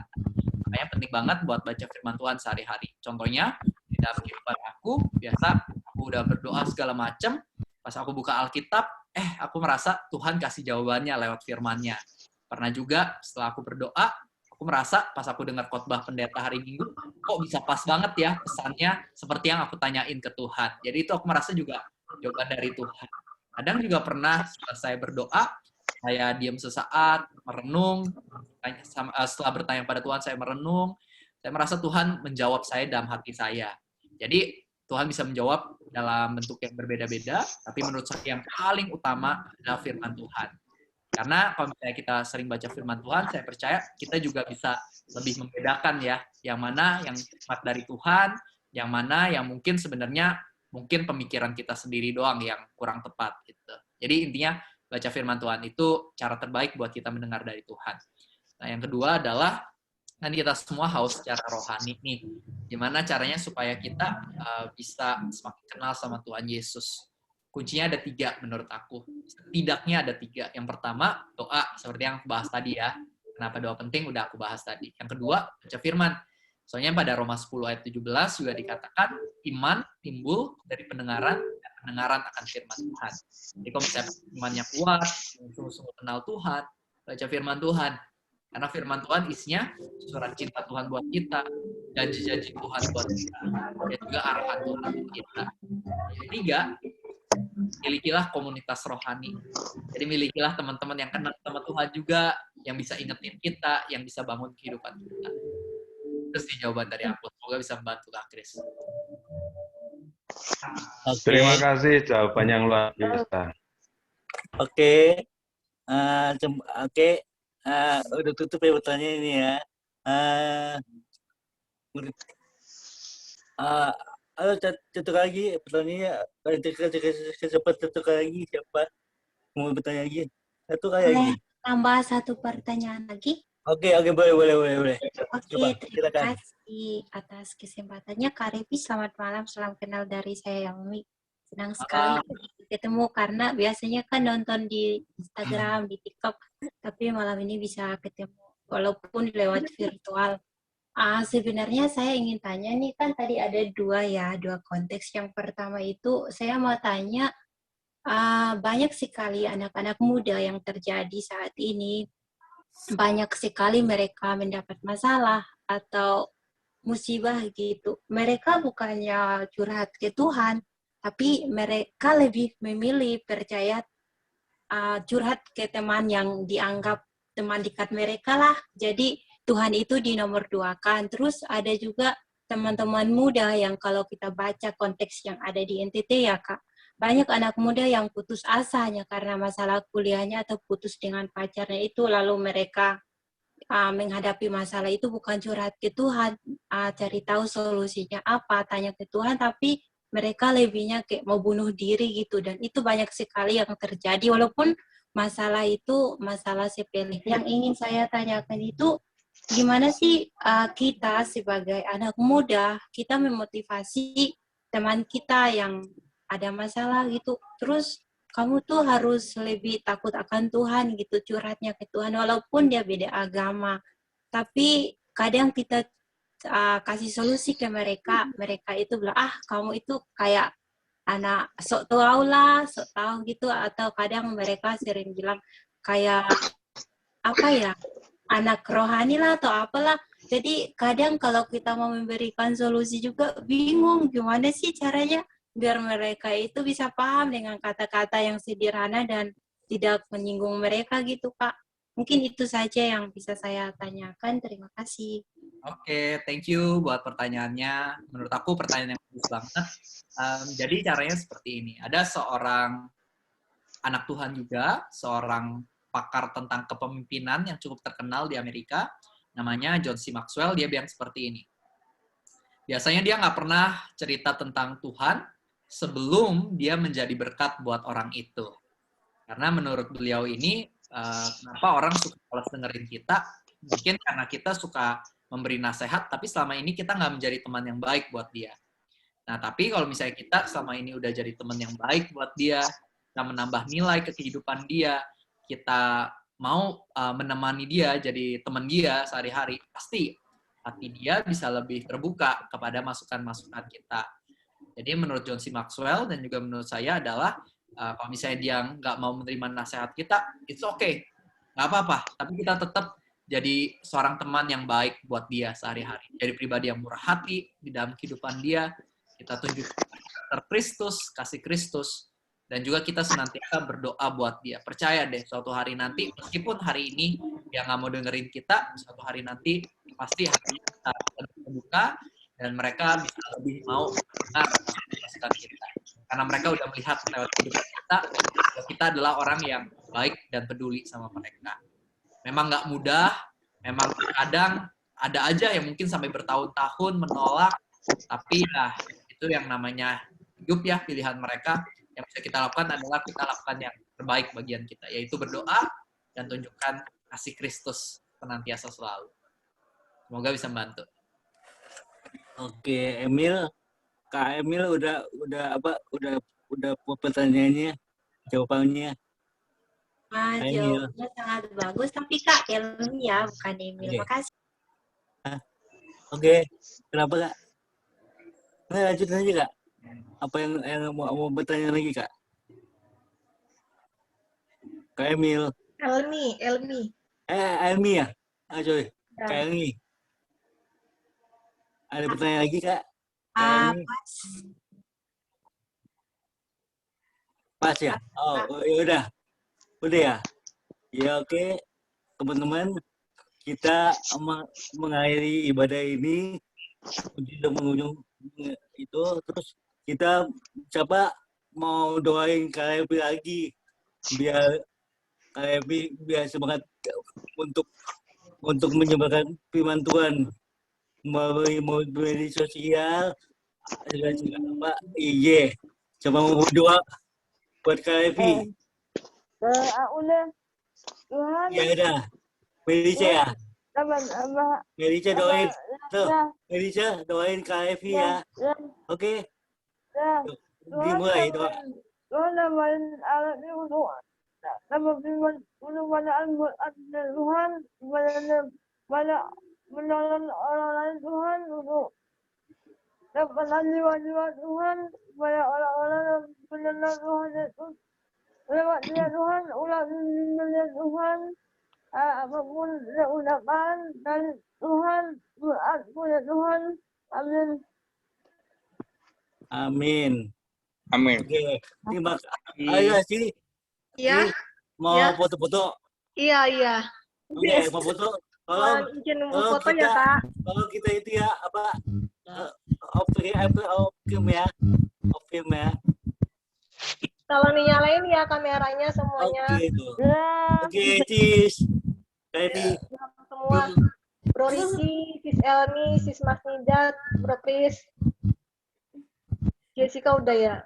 Makanya penting banget buat baca firman Tuhan sehari-hari. Contohnya, di dalam kehidupan aku, biasa aku udah berdoa segala macam, pas aku buka Alkitab, aku merasa Tuhan kasih jawabannya lewat firman-Nya. Pernah juga setelah aku berdoa, aku merasa pas aku dengar khotbah pendeta hari Minggu, kok bisa pas banget ya pesannya seperti yang aku tanyain ke Tuhan. Jadi itu aku merasa juga jawaban dari Tuhan. Kadang juga pernah setelah saya berdoa, saya diam sesaat, merenung, setelah bertanya pada Tuhan, saya merenung, saya merasa Tuhan menjawab saya dalam hati saya. Jadi Tuhan bisa menjawab dalam bentuk yang berbeda-beda, tapi menurut saya yang paling utama adalah firman Tuhan. Karena kalau misalnya kita sering baca firman Tuhan, saya percaya kita juga bisa lebih membedakan ya, yang mana yang tepat dari Tuhan, yang mana yang mungkin sebenarnya mungkin pemikiran kita sendiri doang yang kurang tepat gitu. Jadi intinya baca firman Tuhan itu cara terbaik buat kita mendengar dari Tuhan. Nah, yang kedua adalah kan kita semua haus secara rohani nih. Gimana caranya supaya kita bisa semakin kenal sama Tuhan Yesus? Kuncinya ada 3 menurut aku. Setidaknya ada 3. Yang pertama, doa, seperti yang aku bahas tadi ya. Kenapa doa penting, udah aku bahas tadi. Yang kedua, baca firman. Soalnya pada Roma 10 ayat 17 juga dikatakan, iman timbul dari pendengaran, dan pendengaran akan firman Tuhan. Jadi kalau misalnya imannya kuat, sungguh-sungguh kenal Tuhan, baca firman Tuhan. Karena firman Tuhan isinya surat cinta Tuhan buat kita, janji-janji Tuhan buat kita, dan juga arahan Tuhan buat kita. Yang ketiga, milikilah komunitas rohani. Jadi milikilah teman-teman yang kenal sama Tuhan juga, yang bisa ingetin kita, yang bisa bangun kehidupan kita. Terus jawaban dari aku. Semoga bisa membantu Kak Chris. Terima kasih jawaban yang luar biasa. Oke. Udah tutup ya pertanyaan ini ya. Ayo satu lagi pertanyaannya. Cepat satu lagi siapa mau bertanya lagi? Satu Boleh lagi. tambah satu pertanyaan lagi? Oke, boleh. Oke, Coba, terima silakan. kasih atas kesempatannya. Kak Revi, selamat malam. Salam kenal dari saya yang Senang sekali ketemu karena biasanya kan nonton di Instagram, di TikTok, tapi malam ini bisa ketemu walaupun lewat virtual. Sebenarnya saya ingin tanya nih, kan tadi ada dua konteks. Yang pertama itu saya mau tanya, banyak sekali anak-anak muda yang terjadi saat ini, banyak sekali mereka mendapat masalah atau musibah gitu. Mereka bukannya curhat ke Tuhan, tapi mereka lebih memilih percaya curhat ke teman yang dianggap teman dekat mereka lah. Jadi Tuhan itu dinomor duakan. Terus ada juga teman-teman muda yang kalau kita baca konteks yang ada di NTT ya Kak, banyak anak muda yang putus asanya karena masalah kuliahnya atau putus dengan pacarnya itu, lalu mereka menghadapi masalah itu bukan curhat ke Tuhan, cari tahu solusinya apa, tanya ke Tuhan, tapi mereka lebihnya kayak mau bunuh diri gitu. Dan itu banyak sekali yang terjadi, walaupun masalah itu masalah sepele. Yang ingin saya tanyakan itu, gimana sih kita sebagai anak muda, kita memotivasi teman kita yang ada masalah gitu, terus kamu tuh harus lebih takut akan Tuhan gitu, curhatnya ke Tuhan walaupun dia beda agama. Tapi kadang kita kasih solusi ke mereka, mereka itu bilang, kamu itu kayak anak sok tahu lah, sok tahu gitu. Atau kadang mereka sering bilang kayak apa ya, anak rohani lah atau apalah. Jadi kadang kalau kita mau memberikan solusi juga bingung gimana sih caranya biar mereka itu bisa paham dengan kata-kata yang sederhana dan tidak menyinggung mereka gitu, Kak. Mungkin itu saja yang bisa saya tanyakan. Terima kasih. Oke, thank you buat pertanyaannya. Menurut aku pertanyaan yang bagus banget. Jadi caranya seperti ini. Ada seorang anak Tuhan juga, seorang pakar tentang kepemimpinan yang cukup terkenal di Amerika, namanya John C. Maxwell. Dia bilang seperti ini. Biasanya dia nggak pernah cerita tentang Tuhan sebelum dia menjadi berkat buat orang itu. Karena menurut beliau ini, kenapa orang suka malas dengerin kita, mungkin karena kita suka memberi nasihat, tapi selama ini kita nggak menjadi teman yang baik buat dia. Nah, tapi kalau misalnya kita selama ini udah jadi teman yang baik buat dia, kita menambah nilai ke kehidupan dia, kita mau menemani dia, jadi teman dia sehari-hari, pasti hati dia bisa lebih terbuka kepada masukan-masukan kita. Jadi menurut John C. Maxwell dan juga menurut saya adalah kalau misalnya dia nggak mau menerima nasihat kita, it's okay, nggak apa-apa. Tapi kita tetap jadi seorang teman yang baik buat dia sehari-hari. Jadi pribadi yang murah hati di dalam kehidupan dia. Kita tunjukkan karakter Kristus, kasih Kristus, dan juga kita senantiasa berdoa buat dia. Percaya deh, suatu hari nanti, meskipun hari ini dia nggak mau dengerin kita, suatu hari nanti pasti hatinya kita terbuka, dan mereka bisa lebih mau mendengar masukan kita. Karena mereka udah melihat lewat kehidupan kita, bahwa kita adalah orang yang baik dan peduli sama mereka. Memang nggak mudah, memang kadang ada aja yang mungkin sampai bertahun-tahun menolak, tapi ya itu yang namanya hidup ya, pilihan mereka. Yang bisa kita lakukan adalah kita lakukan yang terbaik bagian kita, yaitu berdoa dan tunjukkan kasih Kristus senantiasa selalu. Semoga bisa membantu. Oke, Emil, Kak Emil udah pertanyaannya, jawabannya. Jawabannya sangat bagus, tapi Kak Elmi ya, bukan Emil. Oke. Makasih. Oke, kenapa Kak? Nah, lanjut aja Kak. Apa yang mau bertanya lagi Kak? Kak Emil. Elmi. Elmi ya? Sorry. Kak Elmi. Ada pertanyaan lagi Kak? Pas. Pas ya? Oh, ya udah ya? Ya oke, teman-teman. Kita mengakhiri ibadah ini. Udah mengunjung itu. Terus kita coba mau doain KLB lagi. Biar KLB biar semangat untuk menyebarkan firman Tuhan. Melalui media sosial, segala IG. Coba mau berdoa buat Kak Evi. Ya udah, Melisa ya. Melisa doain, tuh. Melisa doain Kak Evi ya. Oke. Dimulai doa. Tuhan nambahin alatnya untuk tambah firman untuk banyakan buat Tuhan, banyak menolong orang lain Tuhan, untuk dapatkan jiwa-jiwa Tuhan, banyak orang-orang yang mengenal Tuhan Yesus lewat dia Tuhan, ulang melihat Tuhan, apapun yang ucapan dari Tuhan, doaku ya Tuhan, amin. Amin. Amin. Oke, terima kasih. Ayo sih, Iya, mau Ya. foto-foto. iya. Oke, mau foto. Mohon Kalau izin kalau foto ya, kita- Kak. kalau kita itu ya apa off film ya, off film ya. Tolong dinyalain ya kameranya semuanya. Oke itu. Ya, Oke, cheese. Kayak Semua. Bro Ricky, Sis Elmi, Sis Mas Nidat, Bro Chris. Jessica udah ya?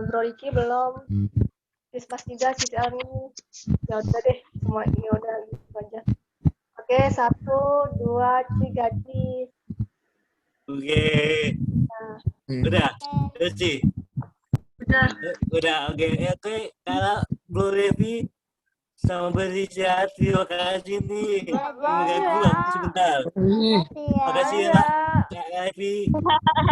Bro Ricky belum. Sis Mas Nidat, Sis Elmi. Ya udah deh, semua ini udah gitu aja. Oke, 1, 2, 3, cheese. Oke. Udah sih. Udah, oke. Oke, kalau Bro Levi sama Berisha, terima kasih nih. Mengganggu aku sebentar. Makasih ya, Kak Levi.